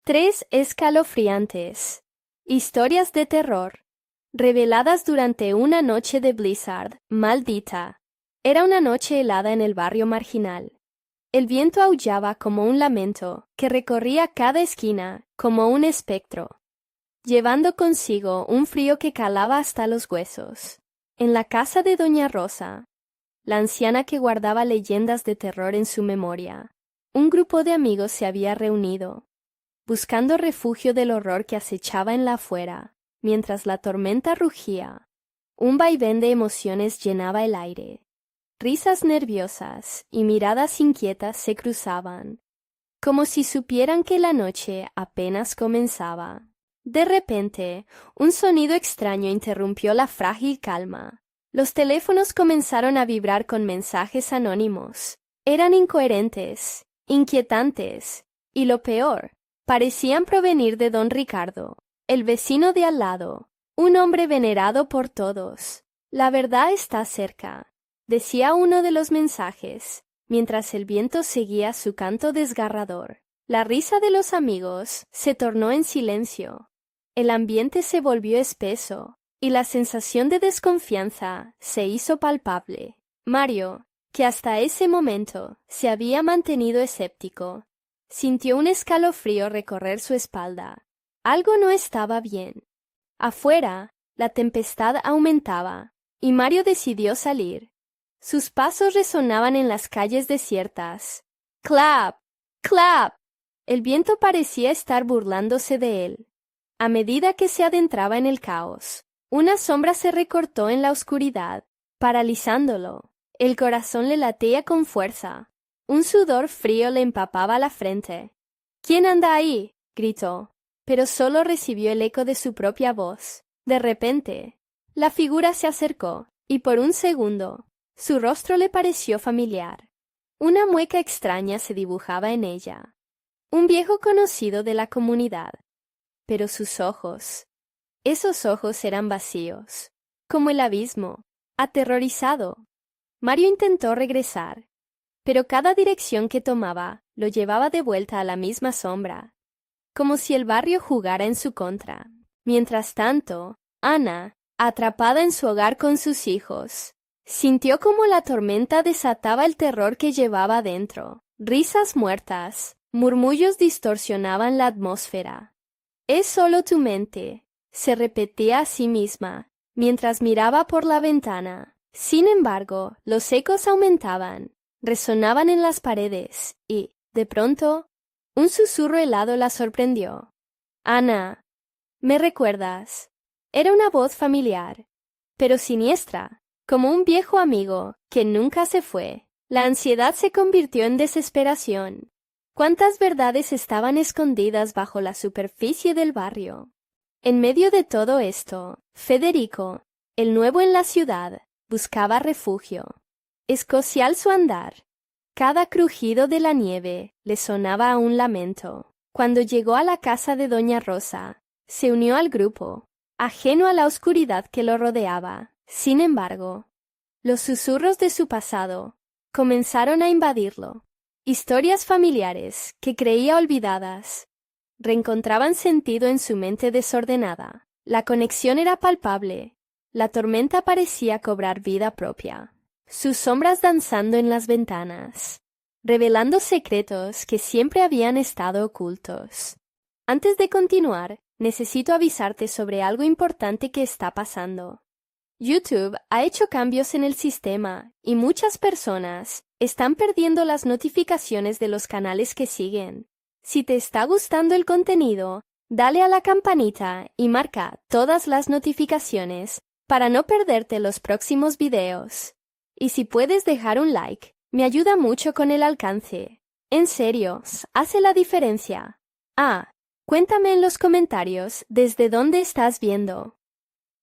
Tres escalofriantes historias de terror, reveladas durante una noche de blizzard maldita. Era una noche helada en el barrio marginal. El viento aullaba como un lamento que recorría cada esquina como un espectro, llevando consigo un frío que calaba hasta los huesos. En la casa de doña Rosa, la anciana que guardaba leyendas de terror en su memoria, un grupo de amigos se había reunido, buscando refugio del horror que acechaba en la afuera, mientras la tormenta rugía. Un vaivén de emociones llenaba el aire. Risas nerviosas y miradas inquietas se cruzaban, como si supieran que la noche apenas comenzaba. De repente, un sonido extraño interrumpió la frágil calma. Los teléfonos comenzaron a vibrar con mensajes anónimos. Eran incoherentes, inquietantes, y lo peor, parecían provenir de don Ricardo, el vecino de al lado, un hombre venerado por todos. La verdad está cerca, decía uno de los mensajes, mientras el viento seguía su canto desgarrador. La risa de los amigos se tornó en silencio. El ambiente se volvió espeso, y la sensación de desconfianza se hizo palpable. Mario, que hasta ese momento se había mantenido escéptico, sintió un escalofrío recorrer su espalda. Algo no estaba bien. Afuera, la tempestad aumentaba, y Mario decidió salir. Sus pasos resonaban en las calles desiertas. ¡Clap! ¡Clap! El viento parecía estar burlándose de él. A medida que se adentraba en el caos, una sombra se recortó en la oscuridad, paralizándolo. El corazón le latía con fuerza. Un sudor frío le empapaba la frente. ¿Quién anda ahí?, gritó, pero solo recibió el eco de su propia voz. De repente, la figura se acercó, y por un segundo, su rostro le pareció familiar. Una mueca extraña se dibujaba en ella. Un viejo conocido de la comunidad. Pero sus ojos, esos ojos eran vacíos, como el abismo, aterrorizado. Mario intentó regresar, pero cada dirección que tomaba lo llevaba de vuelta a la misma sombra, como si el barrio jugara en su contra. Mientras tanto, Ana, atrapada en su hogar con sus hijos, sintió como la tormenta desataba el terror que llevaba dentro. Risas muertas, murmullos distorsionaban la atmósfera. «Es solo tu mente», se repetía a sí misma, mientras miraba por la ventana. Sin embargo, los ecos aumentaban, resonaban en las paredes, y, de pronto, un susurro helado la sorprendió. «Ana, ¿me recuerdas?». Era una voz familiar, pero siniestra, como un viejo amigo que nunca se fue. La ansiedad se convirtió en desesperación. ¿Cuántas verdades estaban escondidas bajo la superficie del barrio? En medio de todo esto, Federico, el nuevo en la ciudad, buscaba refugio. Escocial su andar. Cada crujido de la nieve le sonaba a un lamento. Cuando llegó a la casa de doña Rosa, se unió al grupo, ajeno a la oscuridad que lo rodeaba. Sin embargo, los susurros de su pasado comenzaron a invadirlo. Historias familiares que creía olvidadas reencontraban sentido en su mente desordenada. La conexión era palpable. La tormenta parecía cobrar vida propia. Sus sombras danzando en las ventanas, revelando secretos que siempre habían estado ocultos. Antes de continuar, necesito avisarte sobre algo importante que está pasando. YouTube ha hecho cambios en el sistema y muchas personas están perdiendo las notificaciones de los canales que siguen. Si te está gustando el contenido, dale a la campanita y marca todas las notificaciones para no perderte los próximos videos. Y si puedes dejar un like, me ayuda mucho con el alcance. En serio, hace la diferencia. Cuéntame en los comentarios desde dónde estás viendo.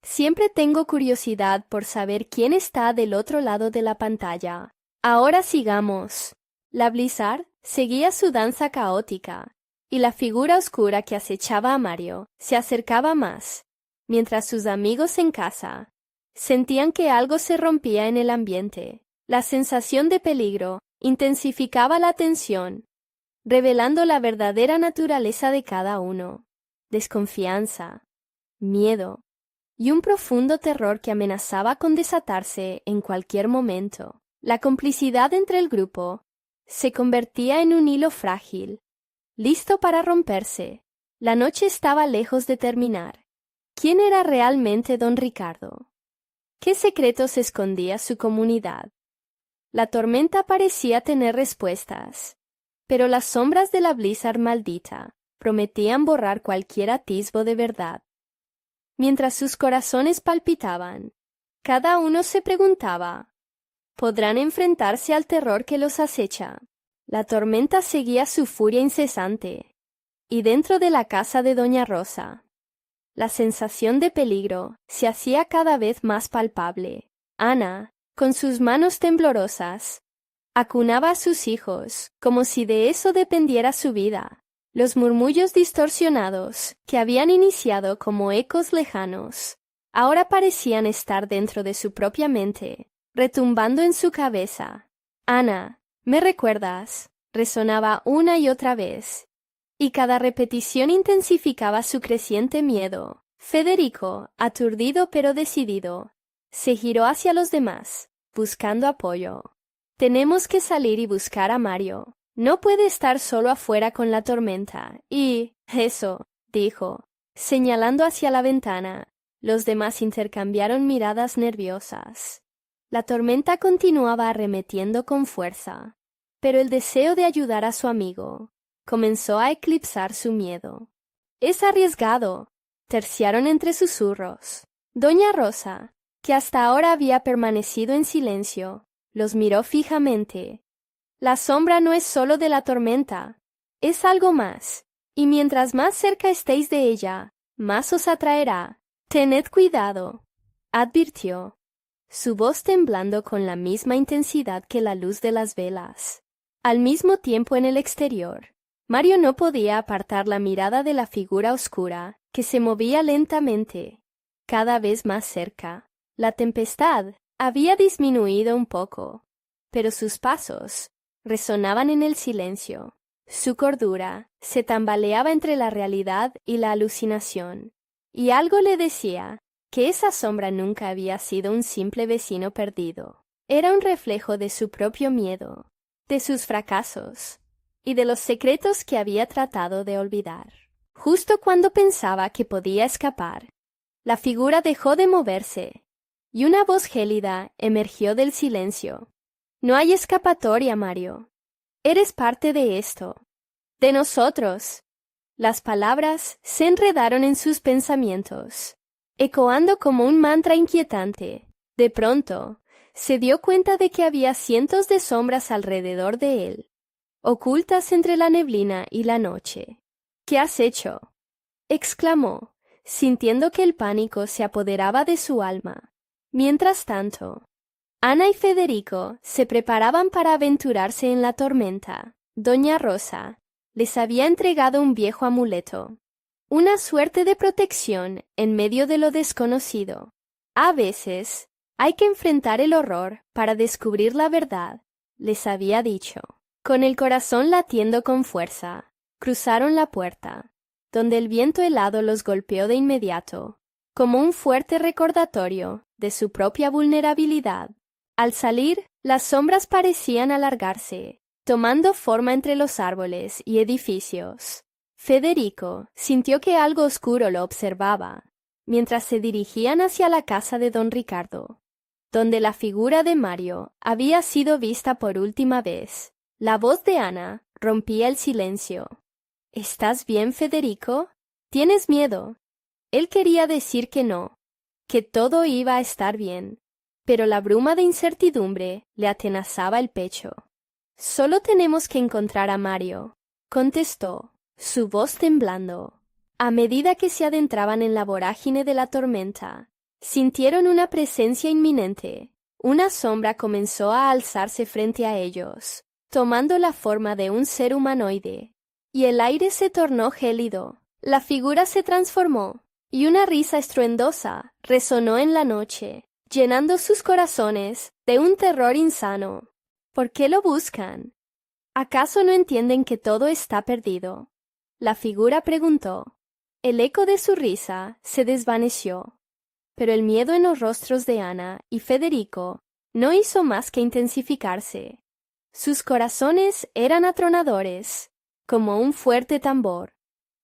Siempre tengo curiosidad por saber quién está del otro lado de la pantalla. Ahora sigamos. La blizzard seguía su danza caótica, y la figura oscura que acechaba a Mario se acercaba más, mientras sus amigos en casa sentían que algo se rompía en el ambiente. La sensación de peligro intensificaba la tensión. revelando la verdadera naturaleza de cada uno: desconfianza, miedo y un profundo terror que amenazaba con desatarse en cualquier momento. La complicidad entre el grupo se convertía en un hilo frágil, listo para romperse. La noche estaba lejos de terminar. ¿Quién era realmente don Ricardo? ¿Qué secretos escondía su comunidad? La tormenta parecía tener respuestas, pero las sombras de la Blizzard maldita prometían borrar cualquier atisbo de verdad. Mientras sus corazones palpitaban, cada uno se preguntaba: ¿podrán enfrentarse al terror que los acecha? La tormenta seguía su furia incesante, y dentro de la casa de doña Rosa, la sensación de peligro se hacía cada vez más palpable. Ana, con sus manos temblorosas, acunaba a sus hijos como si de eso dependiera su vida. Los murmullos distorsionados, que habían iniciado como ecos lejanos, ahora parecían estar dentro de su propia mente, retumbando en su cabeza. «Ana, ¿me recuerdas?», resonaba una y otra vez, y cada repetición intensificaba su creciente miedo. Federico, aturdido pero decidido, se giró hacia los demás, buscando apoyo. «Tenemos que salir y buscar a Mario. No puede estar solo afuera con la tormenta. Y eso», dijo, señalando hacia la ventana. Los demás intercambiaron miradas nerviosas. La tormenta continuaba arremetiendo con fuerza, pero el deseo de ayudar a su amigo comenzó a eclipsar su miedo. «Es arriesgado», terciaron entre susurros. Doña Rosa, que hasta ahora había permanecido en silencio, los miró fijamente. «La sombra no es solo de la tormenta, es algo más, y mientras más cerca estéis de ella, más os atraerá. Tened cuidado», advirtió, su voz temblando con la misma intensidad que la luz de las velas. Al mismo tiempo, en el exterior, Mario no podía apartar la mirada de la figura oscura que se movía lentamente, cada vez más cerca. La tempestad había disminuido un poco, pero sus pasos resonaban en el silencio. Su cordura se tambaleaba entre la realidad y la alucinación, y algo le decía que esa sombra nunca había sido un simple vecino perdido. Era un reflejo de su propio miedo, de sus fracasos y de los secretos que había tratado de olvidar. Justo cuando pensaba que podía escapar, la figura dejó de moverse y una voz gélida emergió del silencio. «No hay escapatoria, Mario. Eres parte de esto, de nosotros». Las palabras se enredaron en sus pensamientos, ecoando como un mantra inquietante. De pronto, se dio cuenta de que había cientos de sombras alrededor de él, ocultas entre la neblina y la noche. «¿Qué has hecho?», exclamó, sintiendo que el pánico se apoderaba de su alma. Mientras tanto, Ana y Federico se preparaban para aventurarse en la tormenta. Doña Rosa les había entregado un viejo amuleto, una suerte de protección en medio de lo desconocido. «A veces hay que enfrentar el horror para descubrir la verdad», les había dicho. Con el corazón latiendo con fuerza, cruzaron la puerta, donde el viento helado los golpeó de inmediato, como un fuerte recordatorio de su propia vulnerabilidad. Al salir, las sombras parecían alargarse, tomando forma entre los árboles y edificios. Federico sintió que algo oscuro lo observaba, mientras se dirigían hacia la casa de don Ricardo, donde la figura de Mario había sido vista por última vez. La voz de Ana rompía el silencio. «¿Estás bien, Federico? ¿Tienes miedo?». Él quería decir que no, que todo iba a estar bien, pero la bruma de incertidumbre le atenazaba el pecho. «Solo tenemos que encontrar a Mario», contestó, su voz temblando. A medida que se adentraban en la vorágine de la tormenta, sintieron una presencia inminente. Una sombra comenzó a alzarse frente a ellos, tomando la forma de un ser humanoide, y el aire se tornó gélido. La figura se transformó, y una risa estruendosa resonó en la noche, llenando sus corazones de un terror insano. «¿Por qué lo buscan?», ¿Acaso no entienden que todo está perdido? La figura preguntó. El eco de su risa se desvaneció, pero el miedo en los rostros de Ana y Federico no hizo más que intensificarse. Sus corazones eran atronadores, como un fuerte tambor.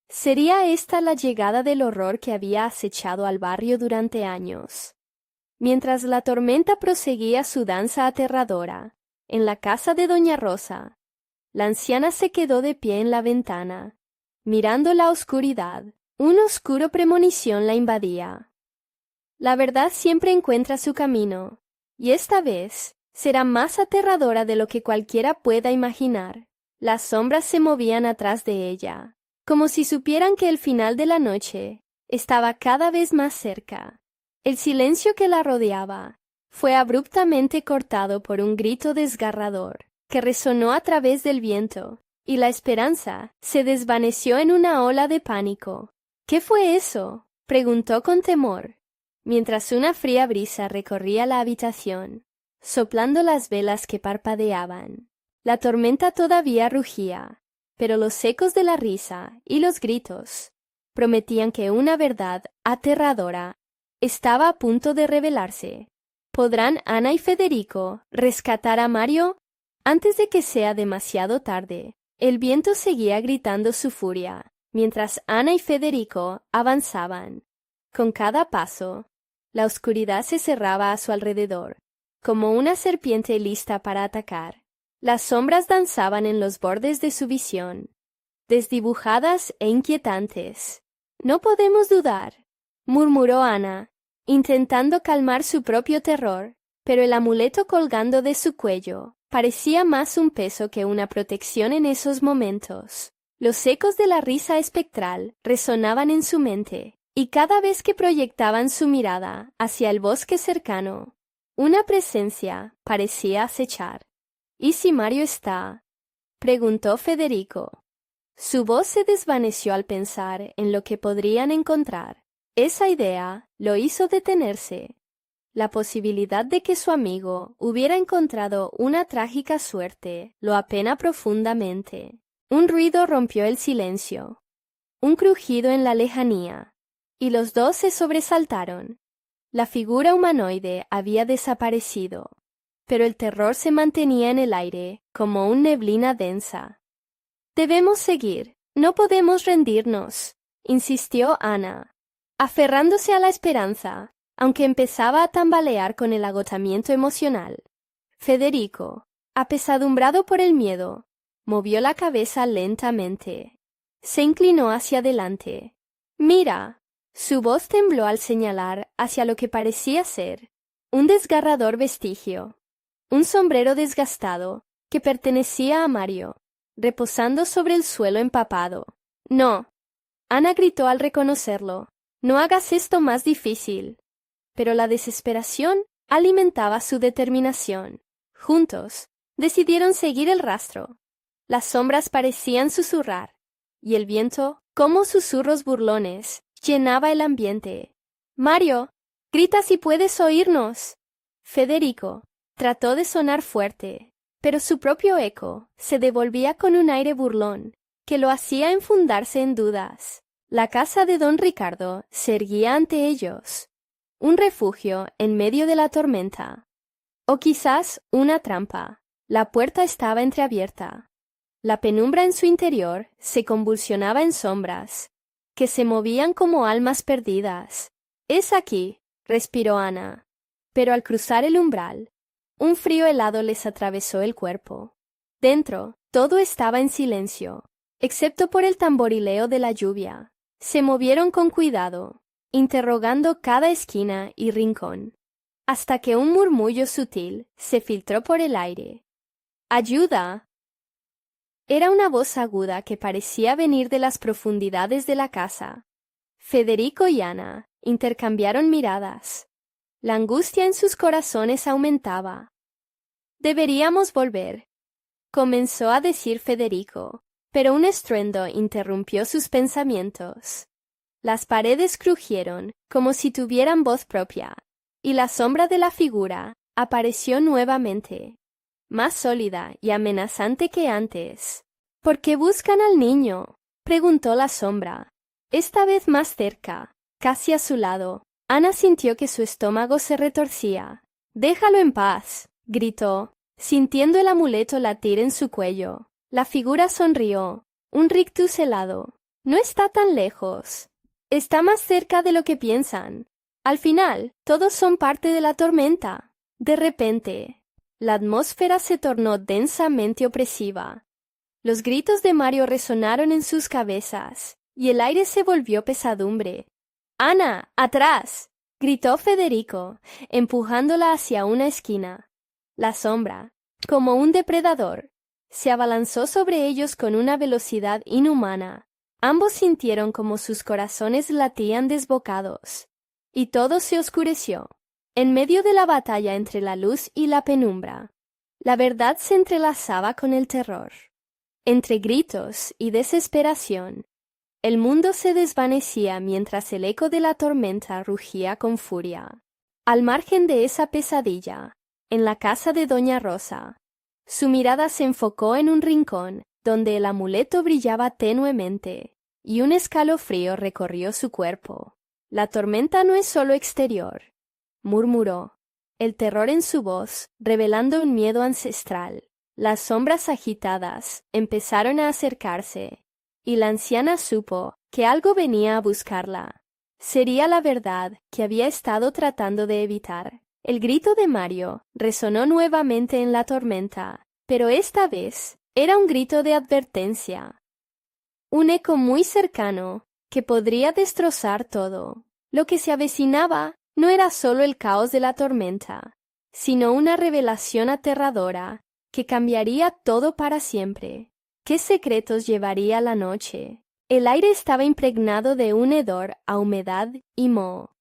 ¿Sería esta la llegada del horror que había acechado al barrio durante años? Mientras la tormenta proseguía su danza aterradora, en la casa de doña Rosa, la anciana se quedó de pie en la ventana, mirando la oscuridad. Una oscura premonición la invadía. La verdad siempre encuentra su camino, y esta vez será más aterradora de lo que cualquiera pueda imaginar. Las sombras se movían atrás de ella, como si supieran que el final de la noche estaba cada vez más cerca. El silencio que la rodeaba fue abruptamente cortado por un grito desgarrador que resonó a través del viento, y la esperanza se desvaneció en una ola de pánico. ¿Qué fue eso?, preguntó con temor, mientras una fría brisa recorría la habitación, soplando las velas que parpadeaban. La tormenta todavía rugía, pero los ecos de la risa y los gritos prometían que una verdad aterradora estaba a punto de revelarse. ¿Podrán Ana y Federico rescatar a Mario? Antes de que sea demasiado tarde. El viento seguía gritando su furia, mientras Ana y Federico avanzaban. Con cada paso, la oscuridad se cerraba a su alrededor, como una serpiente lista para atacar. Las sombras danzaban en los bordes de su visión, desdibujadas e inquietantes. «No podemos dudar», murmuró Ana, intentando calmar su propio terror, pero el amuleto colgando de su cuello parecía más un peso que una protección en esos momentos. Los ecos de la risa espectral resonaban en su mente, y cada vez que proyectaban su mirada hacia el bosque cercano, una presencia parecía acechar. «¿Y si Mario está?», preguntó Federico. Su voz se desvaneció al pensar en lo que podrían encontrar. Esa idea lo hizo detenerse. La posibilidad de que su amigo hubiera encontrado una trágica suerte lo apena profundamente. Un ruido rompió el silencio, un crujido en la lejanía, y los dos se sobresaltaron. La figura humanoide había desaparecido, pero el terror se mantenía en el aire como una neblina densa. «Debemos seguir, no podemos rendirnos», insistió Ana, aferrándose a la esperanza, aunque empezaba a tambalear con el agotamiento emocional. Federico, apesadumbrado por el miedo, movió la cabeza lentamente. Se inclinó hacia adelante. «Mira». Su voz tembló al señalar hacia lo que parecía ser un desgarrador vestigio. Un sombrero desgastado que pertenecía a Mario, reposando sobre el suelo empapado. «No», Ana gritó al reconocerlo. «No hagas esto más difícil». Pero la desesperación alimentaba su determinación. Juntos, decidieron seguir el rastro. Las sombras parecían susurrar, y el viento, como susurros burlones, llenaba el ambiente. «Mario, grita si puedes oírnos». Federico trató de sonar fuerte, pero su propio eco se devolvía con un aire burlón que lo hacía enfundarse en dudas. La casa de don Ricardo se erguía ante ellos, un refugio en medio de la tormenta. O quizás una trampa. La puerta estaba entreabierta. La penumbra en su interior se convulsionaba en sombras, que se movían como almas perdidas. «Es aquí», respiró Ana, pero al cruzar el umbral, un frío helado les atravesó el cuerpo. Dentro, todo estaba en silencio, excepto por el tamborileo de la lluvia. Se movieron con cuidado, interrogando cada esquina y rincón, hasta que un murmullo sutil se filtró por el aire. «¡Ayuda!». Era una voz aguda que parecía venir de las profundidades de la casa. Federico y Ana intercambiaron miradas. La angustia en sus corazones aumentaba. «Deberíamos volver», comenzó a decir Federico, pero un estruendo interrumpió sus pensamientos. Las paredes crujieron como si tuvieran voz propia, y la sombra de la figura apareció nuevamente. más sólida y amenazante que antes. ¿Por qué buscan al niño?, preguntó la sombra. Esta vez más cerca, casi a su lado. Ana sintió que su estómago se retorcía. «Déjalo en paz», gritó, sintiendo el amuleto latir en su cuello. La figura sonrió. Un rictus helado. «No está tan lejos. Está más cerca de lo que piensan. Al final, todos son parte de la tormenta». De repente, la atmósfera se tornó densamente opresiva. Los gritos de Mario resonaron en sus cabezas, y el aire se volvió pesadumbre. «¡Ana, atrás!», gritó Federico, empujándola hacia una esquina. La sombra, como un depredador, se abalanzó sobre ellos con una velocidad inhumana. Ambos sintieron como sus corazones latían desbocados, y todo se oscureció. En medio de la batalla entre la luz y la penumbra, la verdad se entrelazaba con el terror. Entre gritos y desesperación, el mundo se desvanecía mientras el eco de la tormenta rugía con furia. Al margen de esa pesadilla, en la casa de Doña Rosa, su mirada se enfocó en un rincón donde el amuleto brillaba tenuemente, y un escalofrío recorrió su cuerpo. «La tormenta no es solo exterior», murmuró, el terror en su voz revelando un miedo ancestral. Las sombras agitadas empezaron a acercarse, y la anciana supo que algo venía a buscarla. Sería la verdad que había estado tratando de evitar. El grito de Mario resonó nuevamente en la tormenta, pero esta vez era un grito de advertencia. Un eco muy cercano que podría destrozar todo. Lo que se avecinaba no era solo el caos de la tormenta, sino una revelación aterradora que cambiaría todo para siempre. ¿Qué secretos llevaría la noche? El aire estaba impregnado de un hedor a humedad y moho,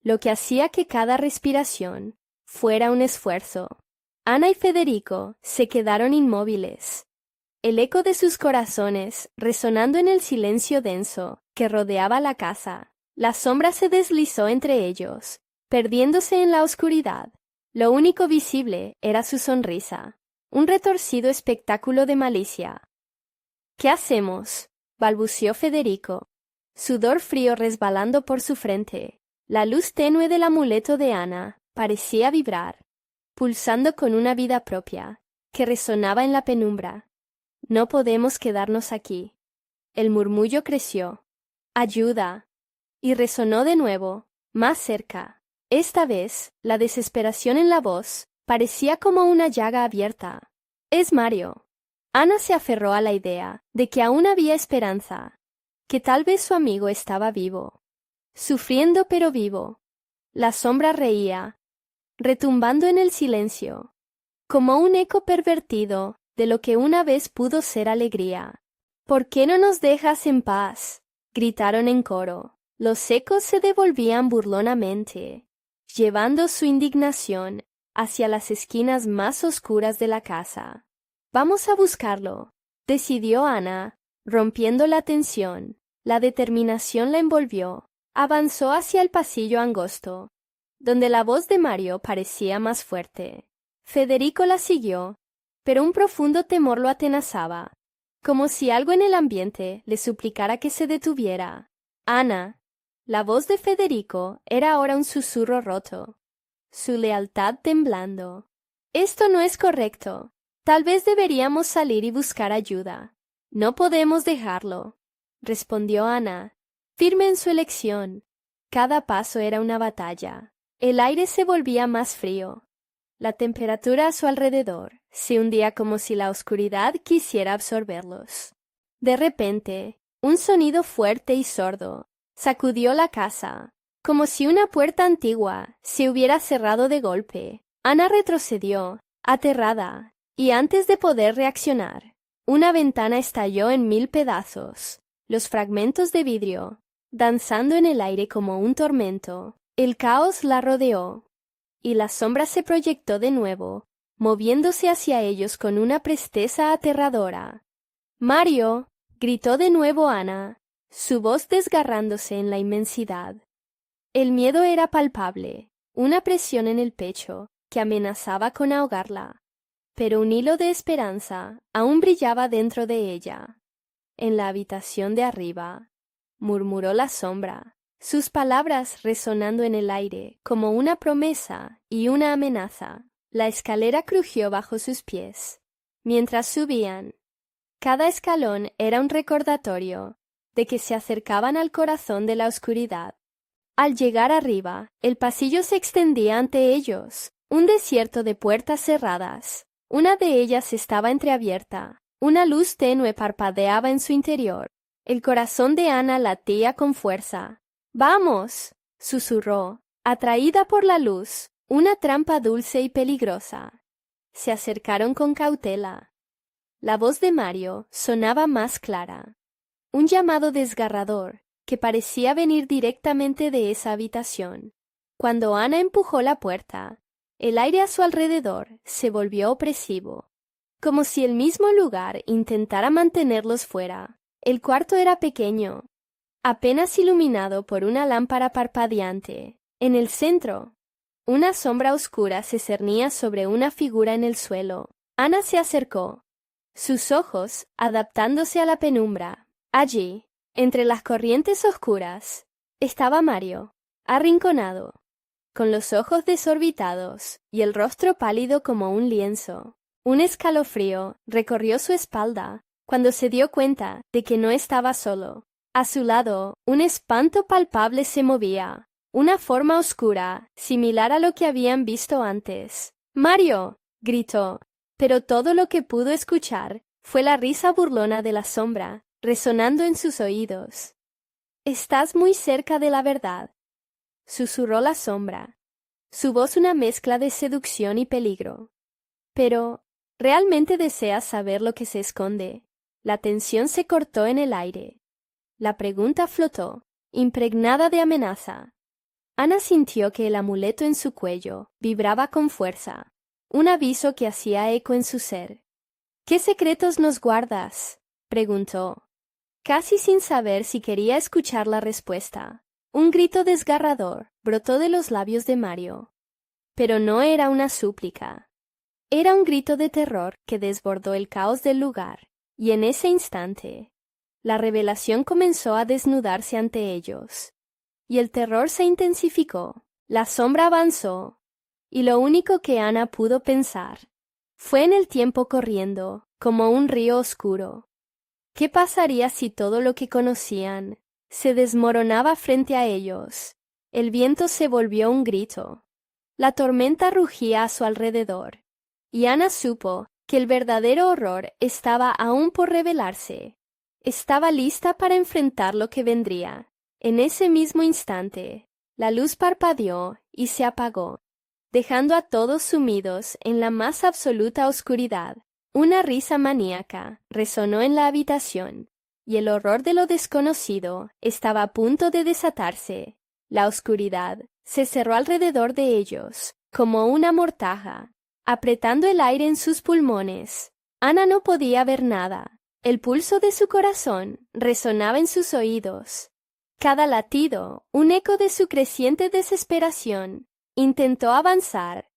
lo que hacía que cada respiración fuera un esfuerzo. Ana y Federico se quedaron inmóviles, el eco de sus corazones resonando en el silencio denso que rodeaba la casa. La sombra se deslizó entre ellos, perdiéndose en la oscuridad. Lo único visible era su sonrisa, un retorcido espectáculo de malicia. «¿Qué hacemos?», balbuceó Federico, sudor frío resbalando por su frente. La luz tenue del amuleto de Ana parecía vibrar, pulsando con una vida propia, que resonaba en la penumbra. «No podemos quedarnos aquí». El murmullo creció. «¡Ayuda!», y resonó de nuevo, más cerca. Esta vez, la desesperación en la voz parecía como una llaga abierta. «Es Mario». Ana se aferró a la idea de que aún había esperanza, que tal vez su amigo estaba vivo. Sufriendo pero vivo. La sombra reía, retumbando en el silencio, como un eco pervertido de lo que una vez pudo ser alegría. «¿Por qué no nos dejas en paz?», gritaron en coro. Los ecos se devolvían burlonamente, llevando su indignación hacia las esquinas más oscuras de la casa. «Vamos a buscarlo», decidió Ana, rompiendo la tensión. La determinación la envolvió. Avanzó hacia el pasillo angosto, donde la voz de Mario parecía más fuerte. Federico la siguió, pero un profundo temor lo atenazaba, como si algo en el ambiente le suplicara que se detuviera. «Ana». La voz de Federico era ahora un susurro roto, su lealtad temblando. «Esto no es correcto. Tal vez deberíamos salir y buscar ayuda». «No podemos dejarlo», respondió Ana, firme en su elección. Cada paso era una batalla. El aire se volvía más frío. La temperatura a su alrededor se hundía como si la oscuridad quisiera absorberlos. De repente, un sonido fuerte y sordo sacudió la casa, como si una puerta antigua se hubiera cerrado de golpe. Ana retrocedió, aterrada, y antes de poder reaccionar, una ventana estalló en 1000 pedazos. Los fragmentos de vidrio, danzando en el aire como un tormento. El caos la rodeó, y la sombra se proyectó de nuevo, moviéndose hacia ellos con una presteza aterradora. «¡Mario!», gritó de nuevo Ana, su voz desgarrándose en la inmensidad. El miedo era palpable, una presión en el pecho que amenazaba con ahogarla. pero un hilo de esperanza aún brillaba dentro de ella. En la habitación de arriba, murmuró la sombra, sus palabras resonando en el aire como una promesa y una amenaza. La escalera crujió bajo sus pies. Mientras subían, cada escalón era un recordatorio de que se acercaban al corazón de la oscuridad. Al llegar arriba, el pasillo se extendía ante ellos, un desierto de puertas cerradas. Una de ellas estaba entreabierta. Una luz tenue parpadeaba en su interior. El corazón de Ana latía con fuerza. «¡Vamos!», susurró, atraída por la luz, una trampa dulce y peligrosa. Se acercaron con cautela. La voz de Mario sonaba más clara. Un llamado desgarrador que parecía venir directamente de esa habitación. Cuando Ana empujó la puerta, el aire a su alrededor se volvió opresivo, como si el mismo lugar intentara mantenerlos fuera. El cuarto era pequeño, apenas iluminado por una lámpara parpadeante. En el centro, una sombra oscura se cernía sobre una figura en el suelo. Ana se acercó, sus ojos adaptándose a la penumbra. Allí, entre las corrientes oscuras, estaba Mario, arrinconado, con los ojos desorbitados y el rostro pálido como un lienzo. Un escalofrío recorrió su espalda cuando se dio cuenta de que no estaba solo. A su lado, un espanto palpable se movía, una forma oscura, similar a lo que habían visto antes. «¡Mario!», gritó, pero todo lo que pudo escuchar fue la risa burlona de la sombra, resonando en sus oídos. «Estás muy cerca de la verdad», susurró la sombra, su voz una mezcla de seducción y peligro. «Pero, ¿realmente deseas saber lo que se esconde?». La tensión se cortó en el aire. La pregunta flotó, impregnada de amenaza. Ana sintió que el amuleto en su cuello vibraba con fuerza, un aviso que hacía eco en su ser. «¿Qué secretos nos guardas?», preguntó, casi sin saber si quería escuchar la respuesta. Un grito desgarrador brotó de los labios de Mario. Pero no era una súplica. Era un grito de terror que desbordó el caos del lugar, y en ese instante, la revelación comenzó a desnudarse ante ellos. Y el terror se intensificó, la sombra avanzó, y lo único que Ana pudo pensar fue en el tiempo corriendo, como un río oscuro. ¿Qué pasaría si todo lo que conocían se desmoronaba frente a ellos? El viento se volvió un grito. La tormenta rugía a su alrededor, y Ana supo que el verdadero horror estaba aún por revelarse. Estaba lista para enfrentar lo que vendría. En ese mismo instante, la luz parpadeó y se apagó, dejando a todos sumidos en la más absoluta oscuridad. Una risa maníaca resonó en la habitación, y el horror de lo desconocido estaba a punto de desatarse. La oscuridad se cerró alrededor de ellos, como una mortaja, apretando el aire en sus pulmones. Ana no podía ver nada. El pulso de su corazón resonaba en sus oídos. Cada latido, un eco de su creciente desesperación. Intentó avanzar,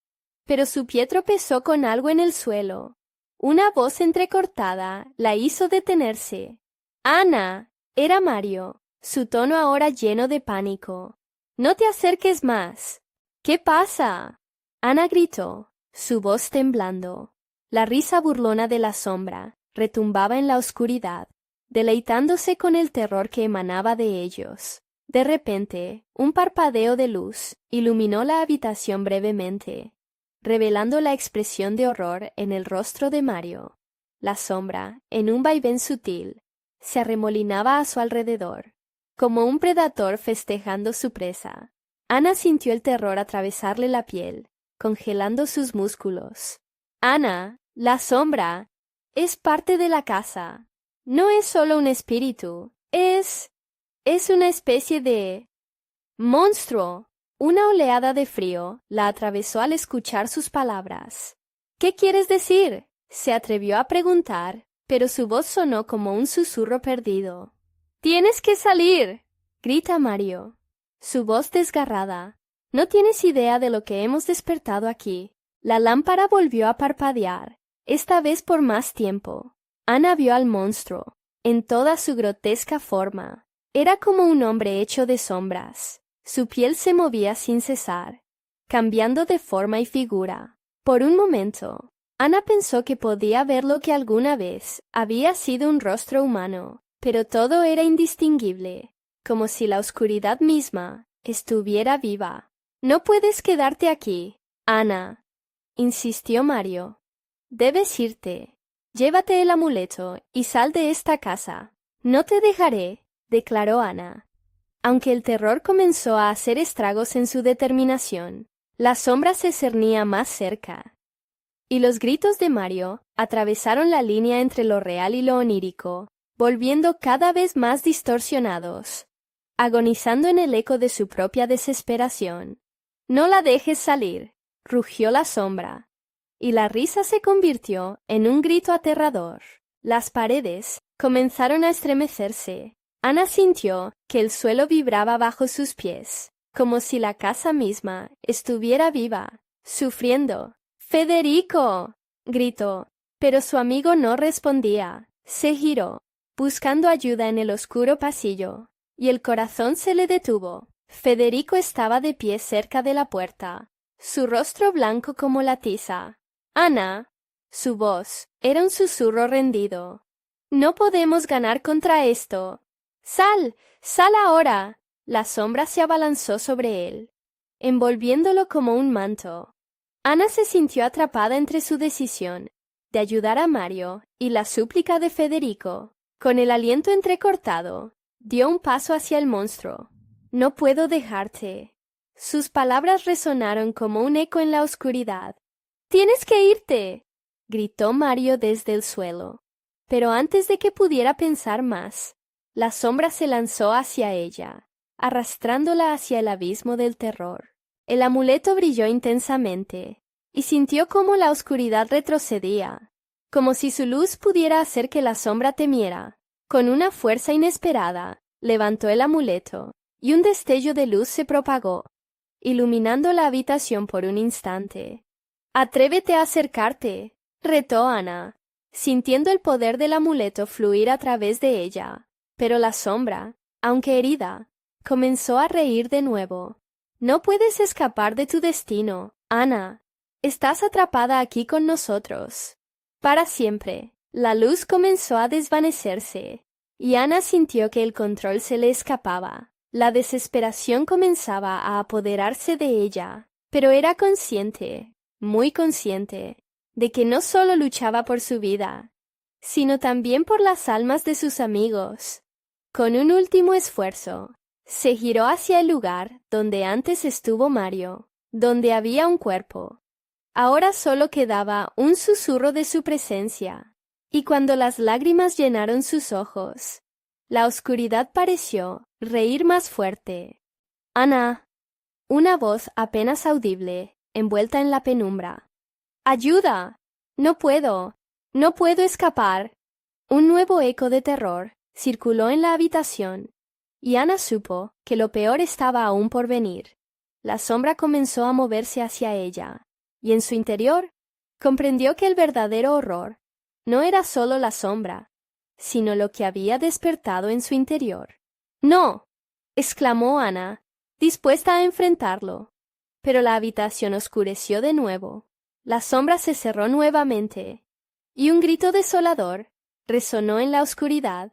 pero su pie tropezó con algo en el suelo. Una voz entrecortada la hizo detenerse. «¡Ana!», era Mario, su tono ahora lleno de pánico. «No te acerques más». «¿Qué pasa?», Ana gritó, su voz temblando. La risa burlona de la sombra retumbaba en la oscuridad, deleitándose con el terror que emanaba de ellos. De repente, un parpadeo de luz iluminó la habitación brevemente, revelando la expresión de horror en el rostro de Mario. La sombra, en un vaivén sutil, se arremolinaba a su alrededor, como un predador festejando su presa. Ana sintió el terror atravesarle la piel, congelando sus músculos. «Ana, la sombra, es parte de la casa. No es solo un espíritu, es una especie de monstruo». Una oleada de frío la atravesó al escuchar sus palabras. «¿Qué quieres decir?», se atrevió a preguntar, pero su voz sonó como un susurro perdido. «¡Tienes que salir!», grita Mario, su voz desgarrada. «No tienes idea de lo que hemos despertado aquí». La lámpara volvió a parpadear, Esta vez por más tiempo. Ana vio al monstruo, en toda su grotesca forma. Era como un hombre hecho de sombras. Su piel se movía sin cesar, cambiando de forma y figura. Por un momento, Ana pensó que podía ver lo que alguna vez había sido un rostro humano, pero todo era indistinguible, como si la oscuridad misma estuviera viva. «No puedes quedarte aquí, Ana», insistió Mario. «Debes irte. Llévate el amuleto y sal de esta casa». «No te dejaré», declaró Ana. Aunque el terror comenzó a hacer estragos en su determinación, la sombra se cernía más cerca. Y los gritos de Mario atravesaron la línea entre lo real y lo onírico, volviendo cada vez más distorsionados, agonizando en el eco de su propia desesperación. «No la dejes salir», rugió la sombra, y la risa se convirtió en un grito aterrador. Las paredes comenzaron a estremecerse. Ana sintió que el suelo vibraba bajo sus pies, como si la casa misma estuviera viva, sufriendo. «¡Federico!», gritó, pero su amigo no respondía. Se giró, buscando ayuda en el oscuro pasillo, y el corazón se le detuvo. Federico estaba de pie cerca de la puerta, su rostro blanco como la tiza. «Ana», su voz era un susurro rendido. «No podemos ganar contra esto. ¡Sal! ¡Sal ahora!». La sombra se abalanzó sobre él, envolviéndolo como un manto. Ana se sintió atrapada entre su decisión de ayudar a Mario y la súplica de Federico. Con el aliento entrecortado, dio un paso hacia el monstruo. «No puedo dejarte». Sus palabras resonaron como un eco en la oscuridad. «¡Tienes que irte!», gritó Mario desde el suelo. Pero antes de que pudiera pensar más, la sombra se lanzó hacia ella, arrastrándola hacia el abismo del terror. El amuleto brilló intensamente, y sintió cómo la oscuridad retrocedía, como si su luz pudiera hacer que la sombra temiera. Con una fuerza inesperada, levantó el amuleto, y un destello de luz se propagó, iluminando la habitación por un instante. «Atrévete a acercarte», retó Ana, sintiendo el poder del amuleto fluir a través de ella. Pero la sombra, aunque herida, comenzó a reír de nuevo. «No puedes escapar de tu destino, Ana. Estás atrapada aquí con nosotros. Para siempre». La luz comenzó a desvanecerse, y Ana sintió que el control se le escapaba. La desesperación comenzaba a apoderarse de ella, pero era consciente, muy consciente, de que no solo luchaba por su vida, sino también por las almas de sus amigos. Con un último esfuerzo, se giró hacia el lugar donde antes estuvo Mario, donde había un cuerpo. Ahora solo quedaba un susurro de su presencia, y cuando las lágrimas llenaron sus ojos, la oscuridad pareció reír más fuerte. «Ana», una voz apenas audible, envuelta en la penumbra. «¡Ayuda! No puedo escapar». Un nuevo eco de terror circuló en la habitación, y Ana supo que lo peor estaba aún por venir. La sombra comenzó a moverse hacia ella, y en su interior comprendió que el verdadero horror no era solo la sombra, sino lo que había despertado en su interior. «¡No!», exclamó Ana, dispuesta a enfrentarlo. Pero la habitación oscureció de nuevo. La sombra se cerró nuevamente, y un grito desolador resonó en la oscuridad.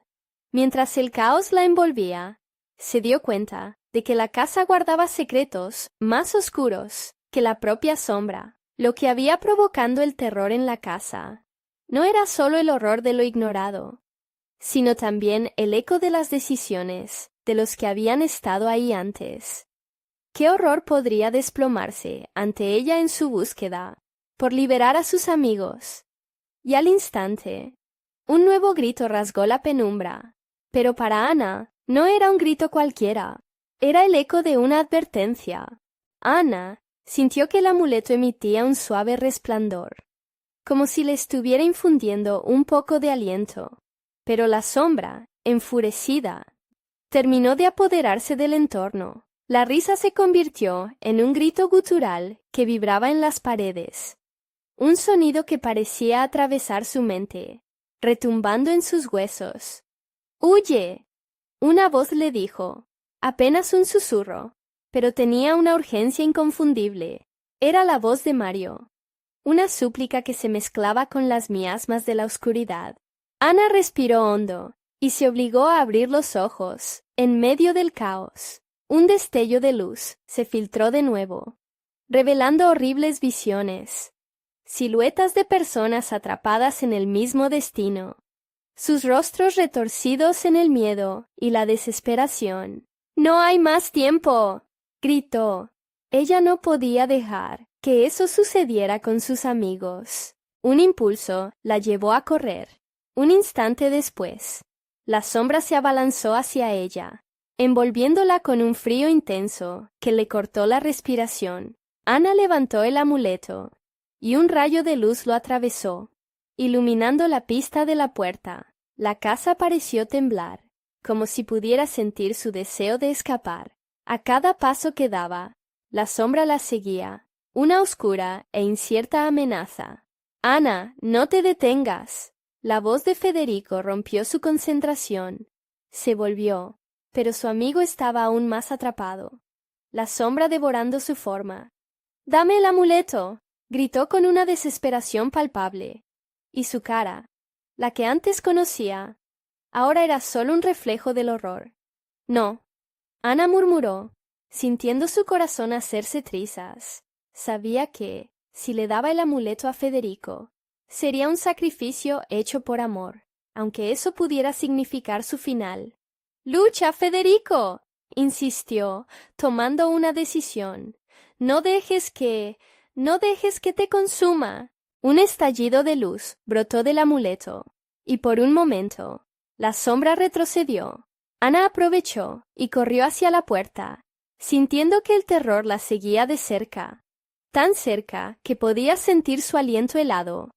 Mientras el caos la envolvía, se dio cuenta de que la casa guardaba secretos más oscuros que la propia sombra. Lo que había provocado el terror en la casa no era solo el horror de lo ignorado, sino también el eco de las decisiones de los que habían estado ahí antes. ¿Qué horror podría desplomarse ante ella en su búsqueda por liberar a sus amigos? Y al instante, un nuevo grito rasgó la penumbra, pero para Ana no era un grito cualquiera, era el eco de una advertencia. Ana sintió que el amuleto emitía un suave resplandor, como si le estuviera infundiendo un poco de aliento, pero la sombra, enfurecida, terminó de apoderarse del entorno. La risa se convirtió en un grito gutural que vibraba en las paredes. un sonido que parecía atravesar su mente, retumbando en sus huesos. ¡Huye! Una voz le dijo, apenas un susurro, pero tenía una urgencia inconfundible. Era la voz de Mario, una súplica que se mezclaba con las miasmas de la oscuridad. Ana respiró hondo y se obligó a abrir los ojos. En medio del caos, un destello de luz se filtró de nuevo, revelando horribles visiones, siluetas de personas atrapadas en el mismo destino, sus rostros retorcidos en el miedo y la desesperación. «¡No hay más tiempo!», gritó. Ella no podía dejar que eso sucediera con sus amigos. Un impulso la llevó a correr. Un instante después, la sombra se abalanzó hacia ella, envolviéndola con un frío intenso que le cortó la respiración. Ana levantó el amuleto, y un rayo de luz lo atravesó, iluminando la pista de la puerta. La casa pareció temblar, como si pudiera sentir su deseo de escapar. A cada paso que daba, la sombra la seguía, una oscura e incierta amenaza. «Ana, no te detengas». La voz de Federico rompió su concentración. Se volvió, pero su amigo estaba aún más atrapado, la sombra devorando su forma. «¡Dame el amuleto!», gritó con una desesperación palpable. Y su cara, la que antes conocía, ahora era solo un reflejo del horror. «No», Ana murmuró, sintiendo su corazón hacerse trizas. Sabía que, si le daba el amuleto a Federico, sería un sacrificio hecho por amor, aunque eso pudiera significar su final. «¡Lucha, Federico!», insistió, tomando una decisión. No dejes que te consuma». Un estallido de luz brotó del amuleto, y por un momento, la sombra retrocedió. Ana aprovechó y corrió hacia la puerta, sintiendo que el terror la seguía de cerca, tan cerca que podía sentir su aliento helado,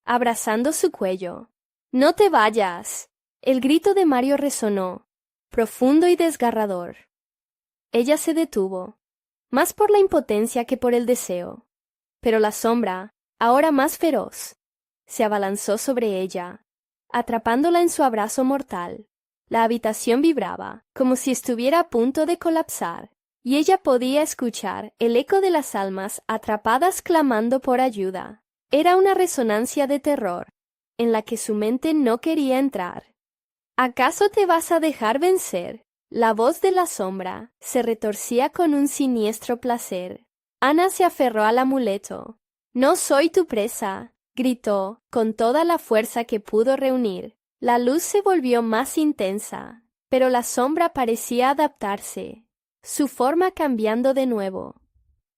abrazando su cuello. «¡No te vayas!». El grito de Mario resonó, profundo y desgarrador. Ella se detuvo, más por la impotencia que por el deseo. Pero la sombra, ahora más feroz, se abalanzó sobre ella, atrapándola en su abrazo mortal. La habitación vibraba, como si estuviera a punto de colapsar, y ella podía escuchar el eco de las almas atrapadas clamando por ayuda. Era una resonancia de terror, en la que su mente no quería entrar. «¿Acaso te vas a dejar vencer?». La voz de la sombra se retorcía con un siniestro placer. Ana se aferró al amuleto. «No soy tu presa», gritó, con toda la fuerza que pudo reunir. La luz se volvió más intensa, pero la sombra parecía adaptarse, su forma cambiando de nuevo,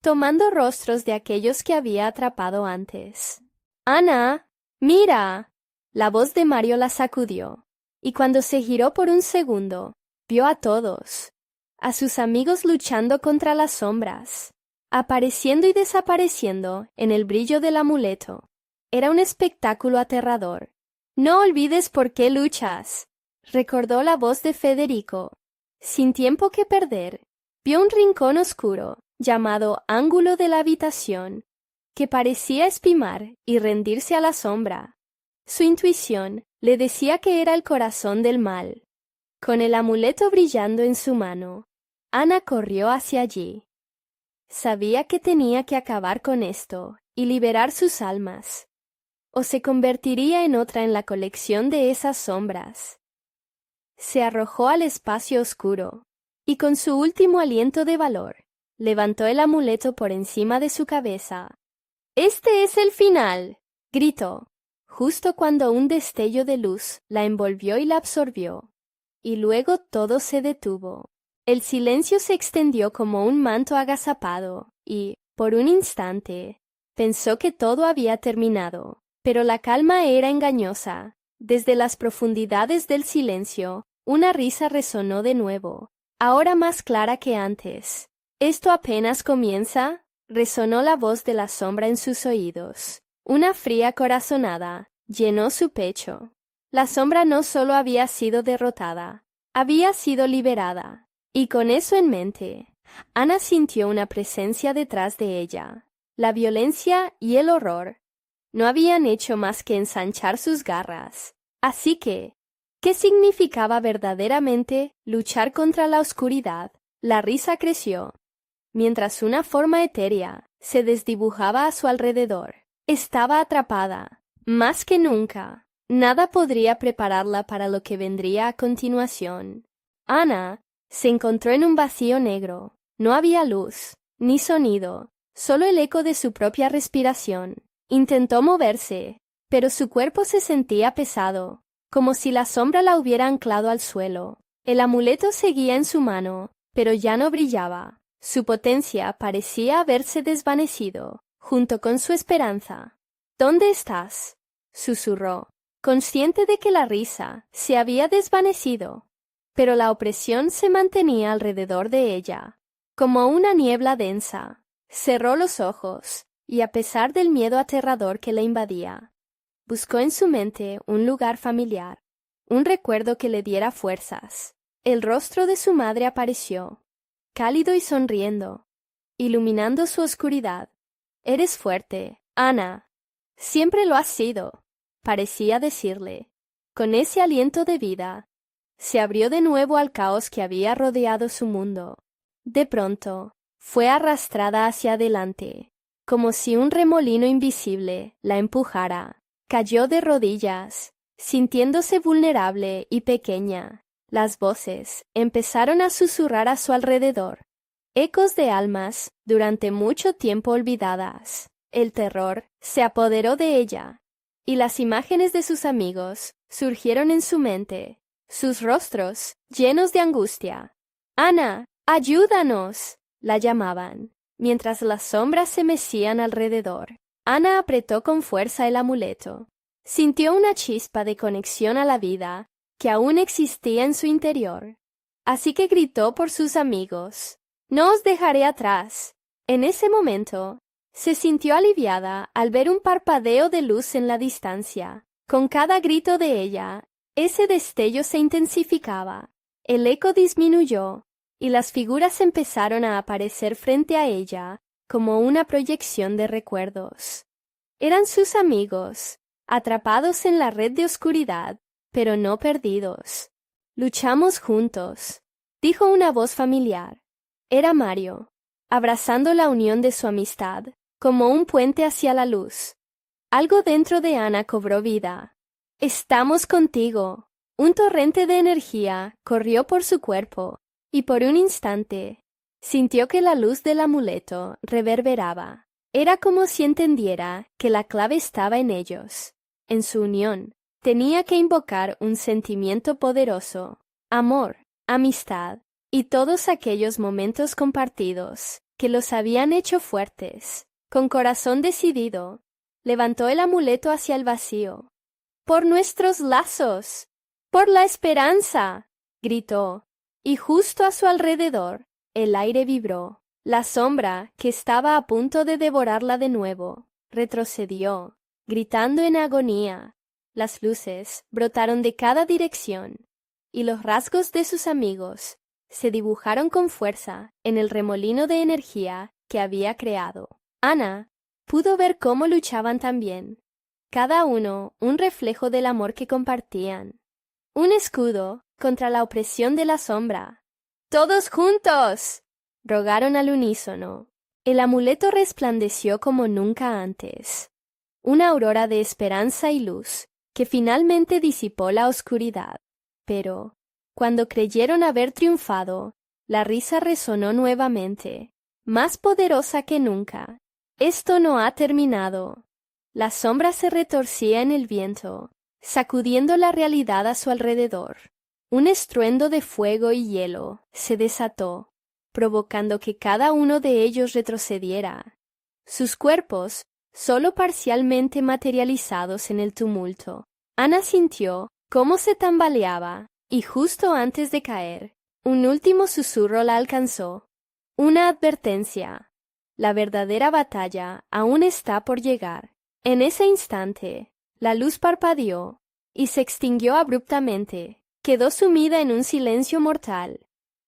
tomando rostros de aquellos que había atrapado antes. «¡Ana! ¡Mira!». La voz de Mario la sacudió, y cuando se giró por un segundo, vio a todos, a sus amigos luchando contra las sombras, apareciendo y desapareciendo en el brillo del amuleto. Era un espectáculo aterrador. «No olvides por qué luchas», recordó la voz de Federico. Sin tiempo que perder, vio un rincón oscuro, llamado ángulo de la habitación, que parecía espimar y rendirse a la sombra. Su intuición le decía que era el corazón del mal. Con el amuleto brillando en su mano, Ana corrió hacia allí. Sabía que tenía que acabar con esto y liberar sus almas, o se convertiría en otra en la colección de esas sombras. Se arrojó al espacio oscuro, y con su último aliento de valor, levantó el amuleto por encima de su cabeza. «¡Este es el final!», gritó, justo cuando un destello de luz la envolvió y la absorbió, y luego todo se detuvo. El silencio se extendió como un manto agazapado, y, por un instante, pensó que todo había terminado. Pero la calma era engañosa. Desde las profundidades del silencio, una risa resonó de nuevo, ahora más clara que antes. «¿Esto apenas comienza?», resonó la voz de la sombra en sus oídos. Una fría corazonada llenó su pecho. La sombra no solo había sido derrotada, había sido liberada. Y con eso en mente, Ana sintió una presencia detrás de ella. La violencia y el horror no habían hecho más que ensanchar sus garras. Así que, ¿qué significaba verdaderamente luchar contra la oscuridad? La risa creció, mientras una forma etérea se desdibujaba a su alrededor. Estaba atrapada, más que nunca. Nada podría prepararla para lo que vendría a continuación. Ana se encontró en un vacío negro. No había luz, ni sonido, solo el eco de su propia respiración. Intentó moverse, pero su cuerpo se sentía pesado, como si la sombra la hubiera anclado al suelo. El amuleto seguía en su mano, pero ya no brillaba. Su potencia parecía haberse desvanecido, junto con su esperanza. ¿Dónde estás?, susurró, consciente de que la risa se había desvanecido, pero la opresión se mantenía alrededor de ella, como una niebla densa. Cerró los ojos, y a pesar del miedo aterrador que le invadía, buscó en su mente un lugar familiar, un recuerdo que le diera fuerzas. El rostro de su madre apareció, cálido y sonriendo, iluminando su oscuridad. «Eres fuerte, Ana. Siempre lo has sido», parecía decirle. Con ese aliento de vida, se abrió de nuevo al caos que había rodeado su mundo. De pronto, fue arrastrada hacia adelante, como si un remolino invisible la empujara. Cayó de rodillas, sintiéndose vulnerable y pequeña. Las voces empezaron a susurrar a su alrededor, ecos de almas durante mucho tiempo olvidadas. El terror se apoderó de ella, y las imágenes de sus amigos surgieron en su mente, sus rostros llenos de angustia. «Ana, ayúdanos», la llamaban, mientras las sombras se mecían alrededor. Ana apretó con fuerza el amuleto. Sintió una chispa de conexión a la vida que aún existía en su interior. Así que gritó por sus amigos: «No os dejaré atrás». En ese momento, se sintió aliviada al ver un parpadeo de luz en la distancia. Con cada grito de ella, ese destello se intensificaba. El eco disminuyó, y las figuras empezaron a aparecer frente a ella como una proyección de recuerdos. Eran sus amigos, atrapados en la red de oscuridad, pero no perdidos. «Luchamos juntos», dijo una voz familiar. Era Mario, abrazando la unión de su amistad, como un puente hacia la luz. Algo dentro de Ana cobró vida. «Estamos contigo». Un torrente de energía corrió por su cuerpo, y por un instante sintió que la luz del amuleto reverberaba. Era como si entendiera que la clave estaba en ellos, en su unión. Tenía que invocar un sentimiento poderoso: amor, amistad y todos aquellos momentos compartidos que los habían hecho fuertes. Con corazón decidido, levantó el amuleto hacia el vacío. «¡Por nuestros lazos! ¡Por la esperanza!», gritó, y justo a su alrededor el aire vibró. La sombra, que estaba a punto de devorarla de nuevo, retrocedió, gritando en agonía. Las luces brotaron de cada dirección, y los rasgos de sus amigos se dibujaron con fuerza en el remolino de energía que había creado. Ana pudo ver cómo luchaban también, cada uno un reflejo del amor que compartían. Un escudo contra la opresión de la sombra. «¡Todos juntos!», rogaron al unísono. El amuleto resplandeció como nunca antes, una aurora de esperanza y luz que finalmente disipó la oscuridad. Pero, cuando creyeron haber triunfado, la risa resonó nuevamente, más poderosa que nunca. «Esto no ha terminado». La sombra se retorcía en el viento, sacudiendo la realidad a su alrededor. Un estruendo de fuego y hielo se desató, provocando que cada uno de ellos retrocediera, sus cuerpos solo parcialmente materializados en el tumulto. Ana sintió cómo se tambaleaba, y justo antes de caer, un último susurro la alcanzó. Una advertencia: la verdadera batalla aún está por llegar. En ese instante, la luz parpadeó y se extinguió abruptamente. Quedó sumida en un silencio mortal.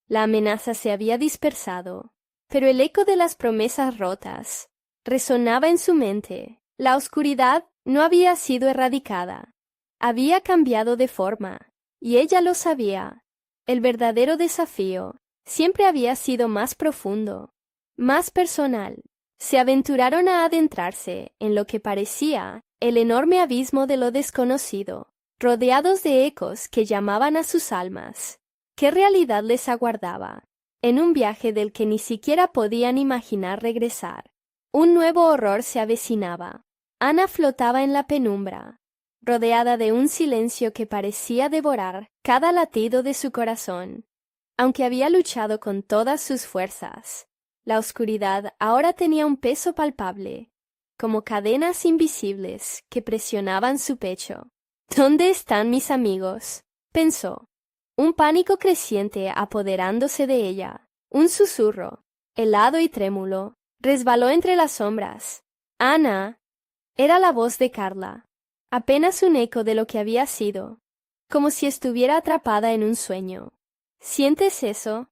La amenaza se había dispersado, pero el eco de las promesas rotas resonaba en su mente. La oscuridad no había sido erradicada. Había cambiado de forma, y ella lo sabía. El verdadero desafío siempre había sido más profundo, más personal. Se aventuraron a adentrarse en lo que parecía el enorme abismo de lo desconocido, rodeados de ecos que llamaban a sus almas. ¿Qué realidad les aguardaba? En un viaje del que ni siquiera podían imaginar regresar. Un nuevo horror se avecinaba. Ana flotaba en la penumbra, rodeada de un silencio que parecía devorar cada latido de su corazón. Aunque había luchado con todas sus fuerzas, la oscuridad ahora tenía un peso palpable, como cadenas invisibles que presionaban su pecho. ¿Dónde están mis amigos?, pensó. Un pánico creciente apoderándose de ella. Un susurro, helado y trémulo, resbaló entre las sombras. «Ana». Era la voz de Carla, apenas un eco de lo que había sido, como si estuviera atrapada en un sueño. ¿Sientes eso?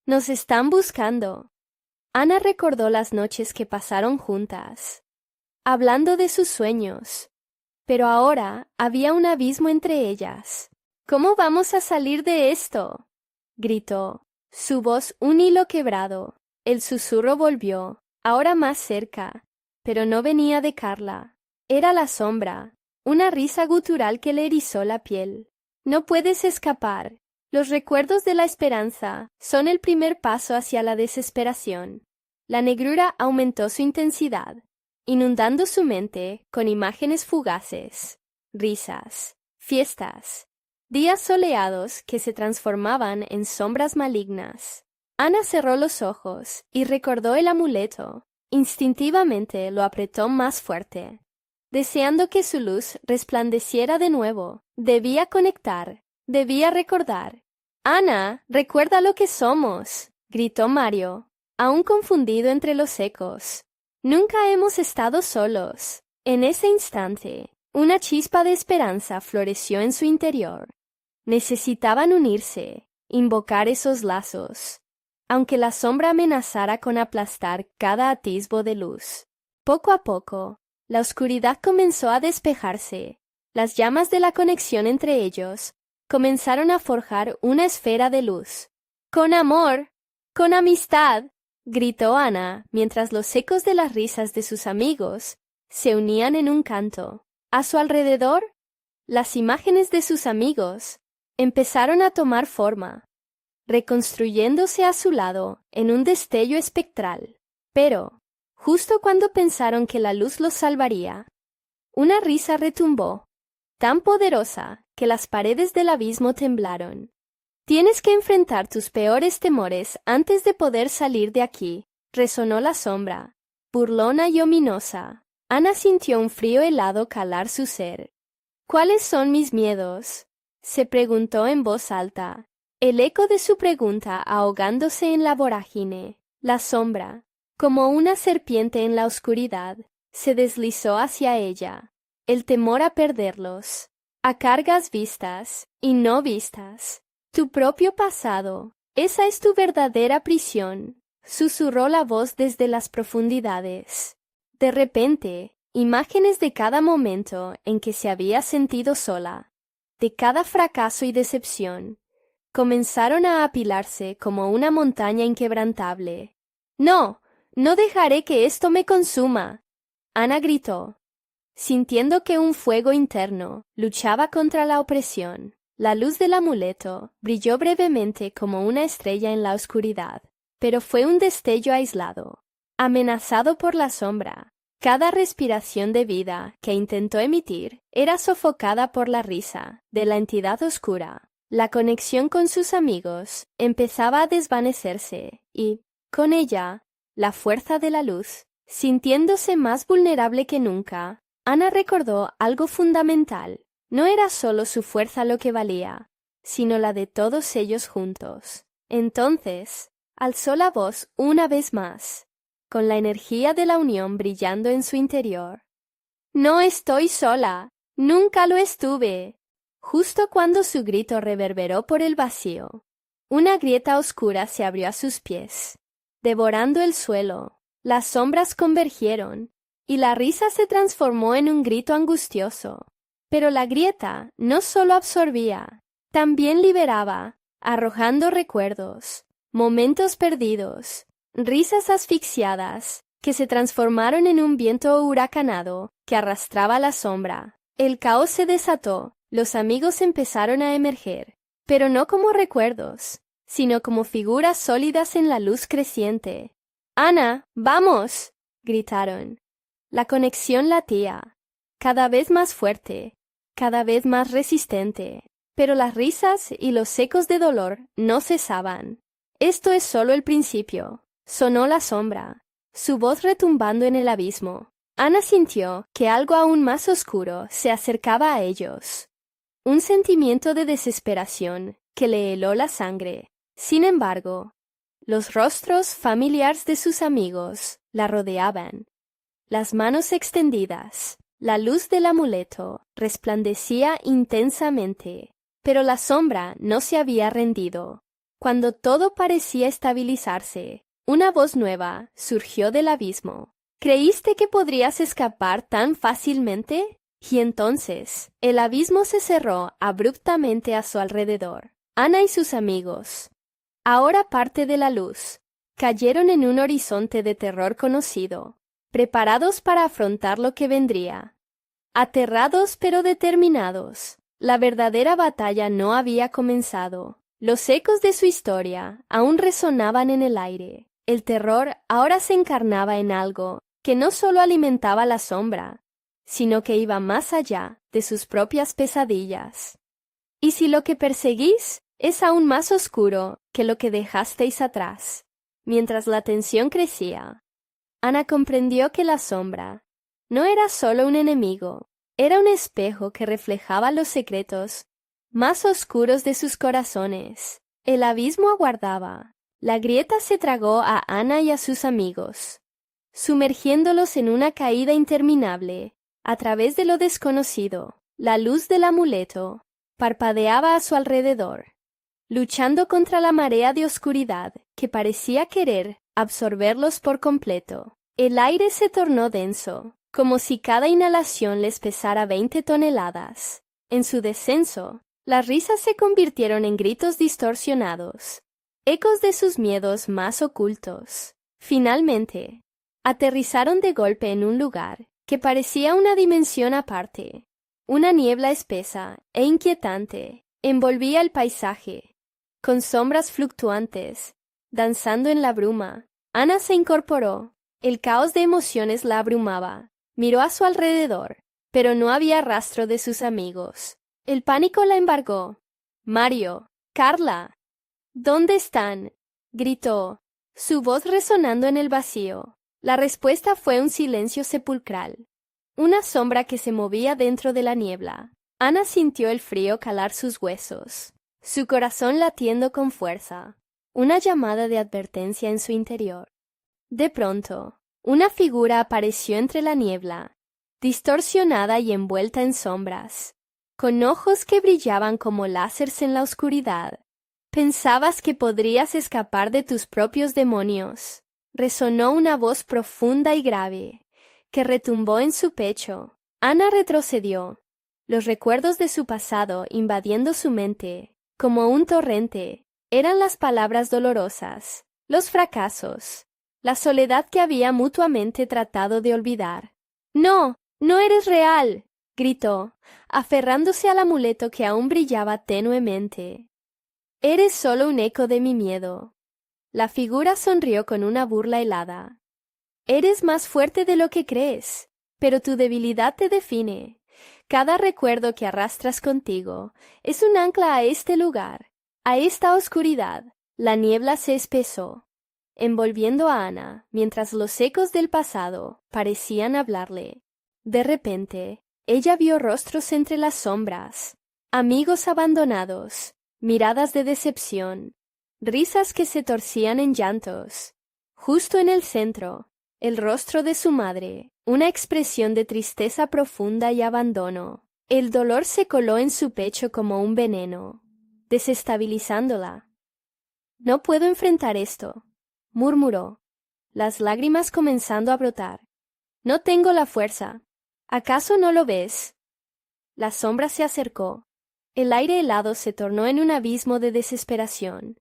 Nos están buscando. Ana recordó las noches que pasaron juntas, hablando de sus sueños, pero ahora había un abismo entre ellas. ¿Cómo vamos a salir de esto?, gritó, su voz un hilo quebrado. El susurro volvió, ahora más cerca, pero no venía de Carla. Era la sombra, una risa gutural que le erizó la piel. No puedes escapar. Los recuerdos de la esperanza son el primer paso hacia la desesperación. La negrura aumentó su intensidad, inundando su mente con imágenes fugaces, risas, fiestas, días soleados que se transformaban en sombras malignas. Ana cerró los ojos y recordó el amuleto. Instintivamente lo apretó más fuerte, deseando que su luz resplandeciera de nuevo. Debía conectar, debía recordar. «Ana, recuerda lo que somos», gritó Mario, aún confundido entre los ecos. «Nunca hemos estado solos». En ese instante, una chispa de esperanza floreció en su interior. Necesitaban unirse, invocar esos lazos, aunque la sombra amenazara con aplastar cada atisbo de luz. Poco a poco, la oscuridad comenzó a despejarse. Las llamas de la conexión entre ellos comenzaron a forjar una esfera de luz. «Con amor, con amistad», gritó Ana, mientras los ecos de las risas de sus amigos se unían en un canto. A su alrededor, las imágenes de sus amigos empezaron a tomar forma, reconstruyéndose a su lado en un destello espectral. Pero, justo cuando pensaron que la luz los salvaría, una risa retumbó, tan poderosa que las paredes del abismo temblaron. «Tienes que enfrentar tus peores temores antes de poder salir de aquí», resonó la sombra, burlona y ominosa. Ana sintió un frío helado calar su ser. «¿Cuáles son mis miedos?», se preguntó en voz alta, el eco de su pregunta ahogándose en la vorágine. La sombra, como una serpiente en la oscuridad, se deslizó hacia ella. El temor a perderlos, a cargas vistas y no vistas. «Tu propio pasado, esa es tu verdadera prisión», susurró la voz desde las profundidades. De repente, imágenes de cada momento en que se había sentido sola, de cada fracaso y decepción, comenzaron a apilarse como una montaña inquebrantable. «No, no dejaré que esto me consuma», Ana gritó, sintiendo que un fuego interno luchaba contra la opresión. La luz del amuleto brilló brevemente como una estrella en la oscuridad, pero fue un destello aislado, amenazado por la sombra. Cada respiración de vida que intentó emitir era sofocada por la risa de la entidad oscura. La conexión con sus amigos empezaba a desvanecerse y, con ella, la fuerza de la luz. Sintiéndose más vulnerable que nunca, Ana recordó algo fundamental. No era solo su fuerza lo que valía, sino la de todos ellos juntos. Entonces, alzó la voz una vez más, con la energía de la unión brillando en su interior. «No estoy sola, nunca lo estuve». Justo cuando su grito reverberó por el vacío, una grieta oscura se abrió a sus pies, devorando el suelo. Las sombras convergieron, y la risa se transformó en un grito angustioso. Pero la grieta no solo absorbía, también liberaba, arrojando recuerdos, momentos perdidos, risas asfixiadas, que se transformaron en un viento huracanado que arrastraba la sombra. El caos se desató, los amigos empezaron a emerger, pero no como recuerdos, sino como figuras sólidas en la luz creciente. «Ana, vamos», gritaron. La conexión latía, cada vez más fuerte, cada vez más resistente, pero las risas y los ecos de dolor no cesaban. «Esto es solo el principio», sonó la sombra, su voz retumbando en el abismo. Ana sintió que algo aún más oscuro se acercaba a ellos. Un sentimiento de desesperación que le heló la sangre. Sin embargo, los rostros familiares de sus amigos la rodeaban. Las manos extendidas, la luz del amuleto resplandecía intensamente, pero la sombra no se había rendido. Cuando todo parecía estabilizarse, una voz nueva surgió del abismo. ¿Creíste que podrías escapar tan fácilmente? Y entonces, el abismo se cerró abruptamente a su alrededor. Ana y sus amigos, ahora parte de la luz, cayeron en un horizonte de terror conocido, preparados para afrontar lo que vendría. Aterrados pero determinados, la verdadera batalla no había comenzado. Los ecos de su historia aún resonaban en el aire. El terror ahora se encarnaba en algo que no solo alimentaba la sombra, sino que iba más allá de sus propias pesadillas. ¿Y si lo que perseguís es aún más oscuro que lo que dejasteis atrás? Mientras la tensión crecía, Ana comprendió que la sombra no era solo un enemigo, era un espejo que reflejaba los secretos más oscuros de sus corazones. El abismo aguardaba. La grieta se tragó a Ana y a sus amigos, sumergiéndolos en una caída interminable. A través de lo desconocido, la luz del amuleto parpadeaba a su alrededor, luchando contra la marea de oscuridad que parecía querer absorberlos por completo. El aire se tornó denso, como si cada inhalación les pesara 20 toneladas. En su descenso, las risas se convirtieron en gritos distorsionados, ecos de sus miedos más ocultos. Finalmente, aterrizaron de golpe en un lugar que parecía una dimensión aparte. Una niebla espesa e inquietante envolvía el paisaje, con sombras fluctuantes, danzando en la bruma. Ana se incorporó. El caos de emociones la abrumaba. Miró a su alrededor, pero no había rastro de sus amigos. El pánico la embargó. «Mario, Carla, ¿dónde están?», gritó, su voz resonando en el vacío. La respuesta fue un silencio sepulcral, una sombra que se movía dentro de la niebla. Ana sintió el frío calar sus huesos, su corazón latiendo con fuerza, una llamada de advertencia en su interior. De pronto, una figura apareció entre la niebla, distorsionada y envuelta en sombras, con ojos que brillaban como láseres en la oscuridad. «¿Pensabas que podrías escapar de tus propios demonios?», resonó una voz profunda y grave, que retumbó en su pecho. Ana retrocedió, los recuerdos de su pasado invadiendo su mente, como un torrente. Eran las palabras dolorosas, los fracasos, la soledad que había mutuamente tratado de olvidar. «No, no eres real», gritó, aferrándose al amuleto que aún brillaba tenuemente. «Eres solo un eco de mi miedo». La figura sonrió con una burla helada. «Eres más fuerte de lo que crees, pero tu debilidad te define. Cada recuerdo que arrastras contigo es un ancla a este lugar, a esta oscuridad». La niebla se espesó, envolviendo a Ana, mientras los ecos del pasado parecían hablarle. De repente, ella vio rostros entre las sombras, amigos abandonados, miradas de decepción, risas que se torcían en llantos. Justo en el centro, el rostro de su madre, una expresión de tristeza profunda y abandono. El dolor se coló en su pecho como un veneno, desestabilizándola. «No puedo enfrentar esto», murmuró, las lágrimas comenzando a brotar. No tengo la fuerza. ¿Acaso no lo ves? La sombra se acercó. El aire helado se tornó en un abismo de desesperación.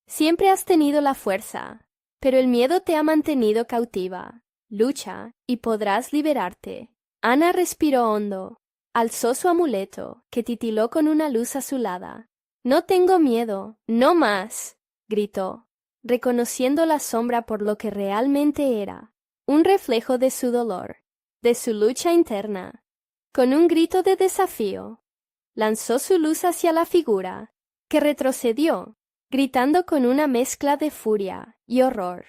Siempre has tenido la fuerza, pero el miedo te ha mantenido cautiva. Lucha y podrás liberarte. Ana respiró hondo. Alzó su amuleto, que titiló con una luz azulada. No tengo miedo, no más, gritó, reconociendo la sombra por lo que realmente era, un reflejo de su dolor, de su lucha interna. Con un grito de desafío, lanzó su luz hacia la figura, que retrocedió, gritando con una mezcla de furia y horror.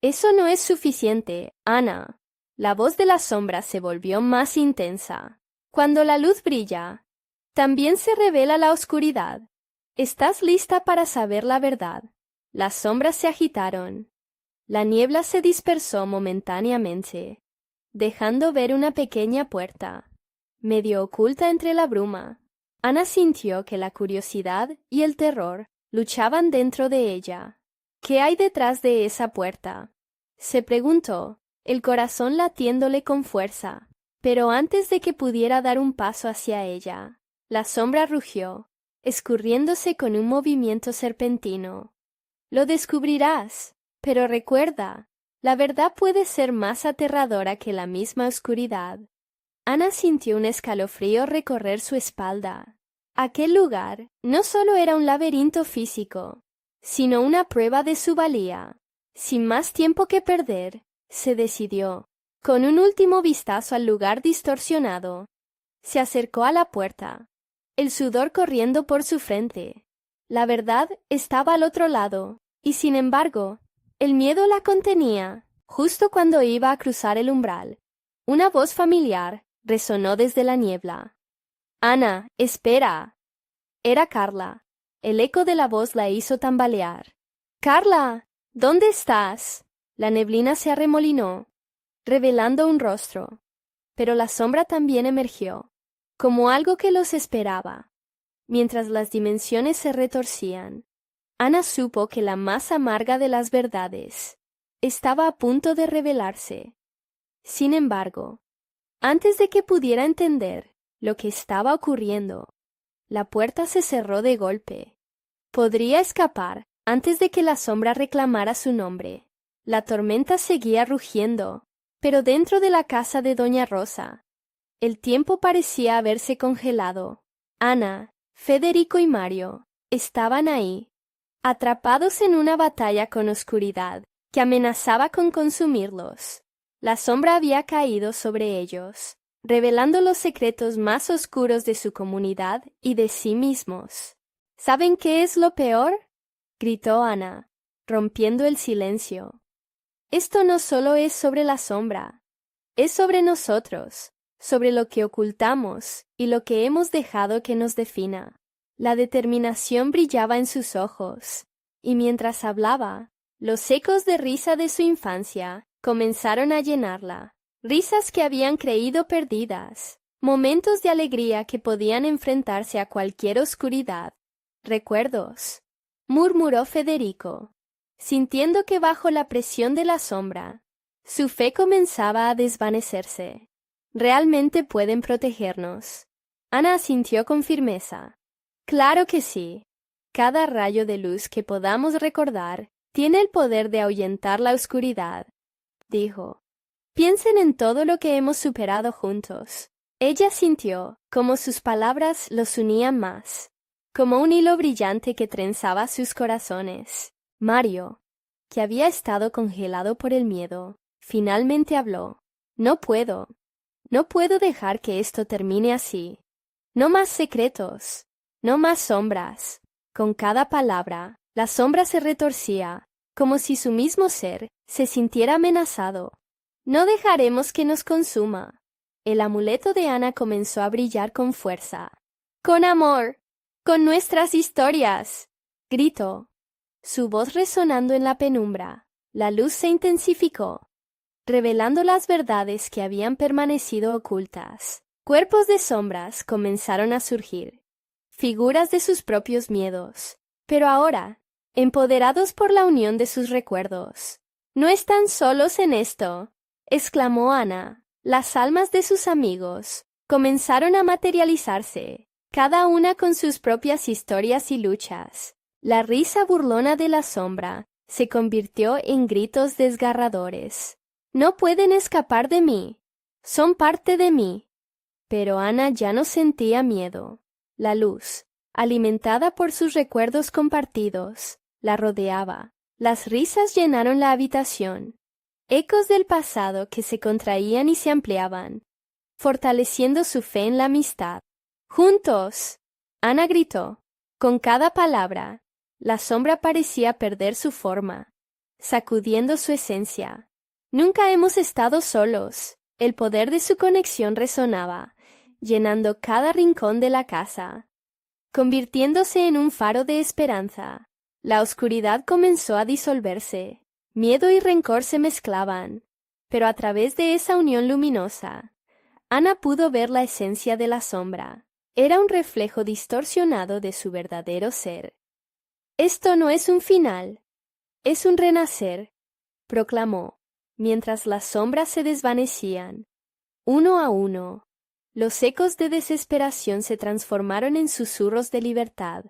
Eso no es suficiente, Ana. La voz de la sombra se volvió más intensa. Cuando la luz brilla, también se revela la oscuridad. ¿Estás lista para saber la verdad? Las sombras se agitaron. La niebla se dispersó momentáneamente, dejando ver una pequeña puerta, medio oculta entre la bruma. Ana sintió que la curiosidad y el terror luchaban dentro de ella. ¿Qué hay detrás de esa puerta?, se preguntó, el corazón latiéndole con fuerza. Pero antes de que pudiera dar un paso hacia ella, la sombra rugió, escurriéndose con un movimiento serpentino. Lo descubrirás, pero recuerda, la verdad puede ser más aterradora que la misma oscuridad. Ana sintió un escalofrío recorrer su espalda. Aquel lugar no solo era un laberinto físico, sino una prueba de su valía. Sin más tiempo que perder, se decidió. Con un último vistazo al lugar distorsionado, se acercó a la puerta, el sudor corriendo por su frente. La verdad estaba al otro lado, y sin embargo, el miedo la contenía. Justo cuando iba a cruzar el umbral, una voz familiar resonó desde la niebla. «Ana, espera». Era Carla. El eco de la voz la hizo tambalear. «Carla, ¿dónde estás?». La neblina se arremolinó, revelando un rostro, pero la sombra también emergió, como algo que los esperaba. Mientras las dimensiones se retorcían, Ana supo que la más amarga de las verdades estaba a punto de revelarse. Sin embargo, antes de que pudiera entender lo que estaba ocurriendo, la puerta se cerró de golpe. Podría escapar antes de que la sombra reclamara su nombre. La tormenta seguía rugiendo, pero dentro de la casa de Doña Rosa, el tiempo parecía haberse congelado. Ana, Federico y Mario estaban ahí, atrapados en una batalla con oscuridad que amenazaba con consumirlos. La sombra había caído sobre ellos, revelando los secretos más oscuros de su comunidad y de sí mismos. ¿Saben qué es lo peor?, gritó Ana, rompiendo el silencio. Esto no solo es sobre la sombra, es sobre nosotros, sobre lo que ocultamos y lo que hemos dejado que nos defina. La determinación brillaba en sus ojos, y mientras hablaba, los ecos de risa de su infancia comenzaron a llenarla. Risas que habían creído perdidas, momentos de alegría que podían enfrentarse a cualquier oscuridad. «Recuerdos», murmuró Federico, sintiendo que bajo la presión de la sombra, su fe comenzaba a desvanecerse. «Realmente pueden protegernos». Ana asintió con firmeza. «Claro que sí. Cada rayo de luz que podamos recordar tiene el poder de ahuyentar la oscuridad», dijo. «Piensen en todo lo que hemos superado juntos». Ella sintió como sus palabras los unían más, como un hilo brillante que trenzaba sus corazones. Mario, que había estado congelado por el miedo, finalmente habló. «No puedo dejar que esto termine así. No más secretos, no más sombras». Con cada palabra, la sombra se retorcía, como si su mismo ser se sintiera amenazado. «No dejaremos que nos consuma». El amuleto de Ana comenzó a brillar con fuerza. «Con amor, con nuestras historias», gritó, su voz resonando en la penumbra. La luz se intensificó, revelando las verdades que habían permanecido ocultas. Cuerpos de sombras comenzaron a surgir, figuras de sus propios miedos, pero ahora, empoderados por la unión de sus recuerdos. «No están solos en esto», exclamó Ana, Las almas de sus amigos comenzaron a materializarse, cada una con sus propias historias y luchas. La risa burlona de la sombra se convirtió en gritos desgarradores. No pueden escapar de mí. Son parte de mí. Pero Ana ya no sentía miedo. La luz, alimentada por sus recuerdos compartidos, la rodeaba. Las risas llenaron la habitación. Ecos del pasado que se contraían y se ampliaban, fortaleciendo su fe en la amistad. ¡Juntos! Ana gritó. Con cada palabra, la sombra parecía perder su forma, sacudiendo su esencia. Nunca hemos estado solos. El poder de su conexión resonaba, llenando cada rincón de la casa, convirtiéndose en un faro de esperanza. La oscuridad comenzó a disolverse. Miedo y rencor se mezclaban, pero a través de esa unión luminosa, Ana pudo ver la esencia de la sombra. Era un reflejo distorsionado de su verdadero ser. Esto no es un final, es un renacer, proclamó, mientras las sombras se desvanecían. Uno a uno, los ecos de desesperación se transformaron en susurros de libertad.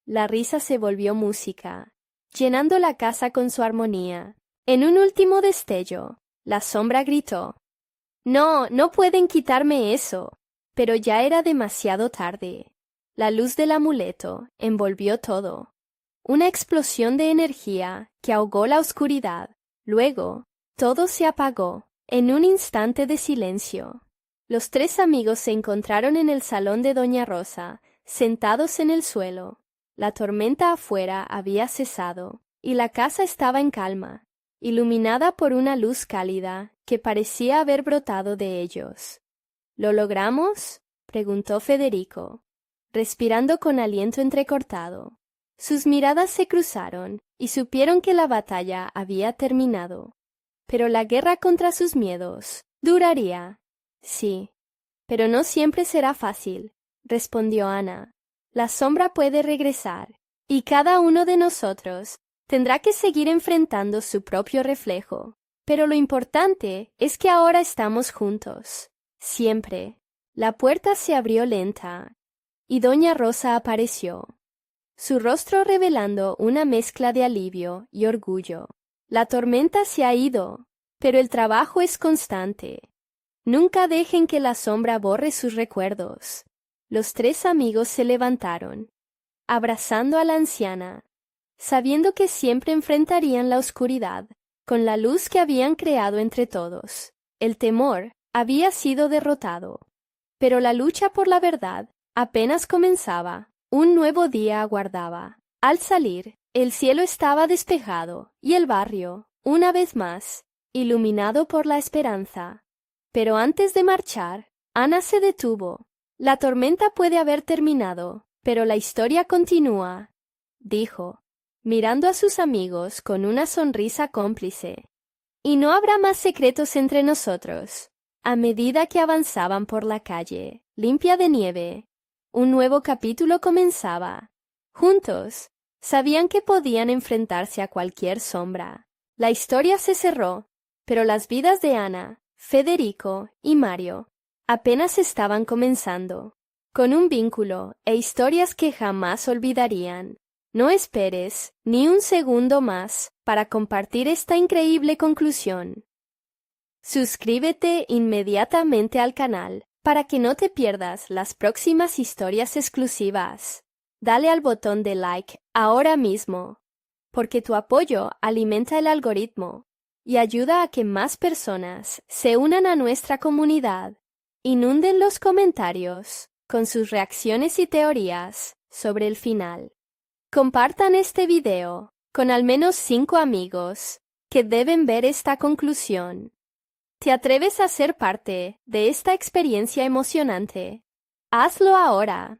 La risa se volvió música, llenando la casa con su armonía. En un último destello, la sombra gritó: «No, no pueden quitarme eso». Pero ya era demasiado tarde. La luz del amuleto envolvió todo. Una explosión de energía que ahogó la oscuridad. Luego, todo se apagó, en un instante de silencio. Los tres amigos se encontraron en el salón de Doña Rosa, sentados en el suelo. La tormenta afuera había cesado, y la casa estaba en calma, iluminada por una luz cálida que parecía haber brotado de ellos. ¿Lo logramos?, preguntó Federico, respirando con aliento entrecortado. Sus miradas se cruzaron y supieron que la batalla había terminado. Pero la guerra contra sus miedos duraría. Sí, pero no siempre será fácil, respondió Ana. La sombra puede regresar, y cada uno de nosotros tendrá que seguir enfrentando su propio reflejo. Pero lo importante es que ahora estamos juntos. Siempre. La puerta se abrió lenta, y Doña Rosa apareció, su rostro revelando una mezcla de alivio y orgullo. La tormenta se ha ido, pero el trabajo es constante. Nunca dejen que la sombra borre sus recuerdos. Los tres amigos se levantaron, abrazando a la anciana, sabiendo que siempre enfrentarían la oscuridad con la luz que habían creado entre todos. El temor había sido derrotado, pero la lucha por la verdad apenas comenzaba. Un nuevo día aguardaba. Al salir, el cielo estaba despejado y el barrio, una vez más, iluminado por la esperanza. Pero antes de marchar, Ana se detuvo. La tormenta puede haber terminado, pero la historia continúa, dijo, mirando a sus amigos con una sonrisa cómplice. Y no habrá más secretos entre nosotros. A medida que avanzaban por la calle, limpia de nieve, un nuevo capítulo comenzaba. Juntos, sabían que podían enfrentarse a cualquier sombra. La historia se cerró, pero las vidas de Ana, Federico y Mario apenas estaban comenzando, con un vínculo e historias que jamás olvidarían. No esperes ni un segundo más para compartir esta increíble conclusión. Suscríbete inmediatamente al canal para que no te pierdas las próximas historias exclusivas. Dale al botón de like ahora mismo, porque tu apoyo alimenta el algoritmo y ayuda a que más personas se unan a nuestra comunidad. Inunden los comentarios con sus reacciones y teorías sobre el final. Compartan este video con al menos 5 amigos que deben ver esta conclusión. ¿Te atreves a ser parte de esta experiencia emocionante? Hazlo ahora.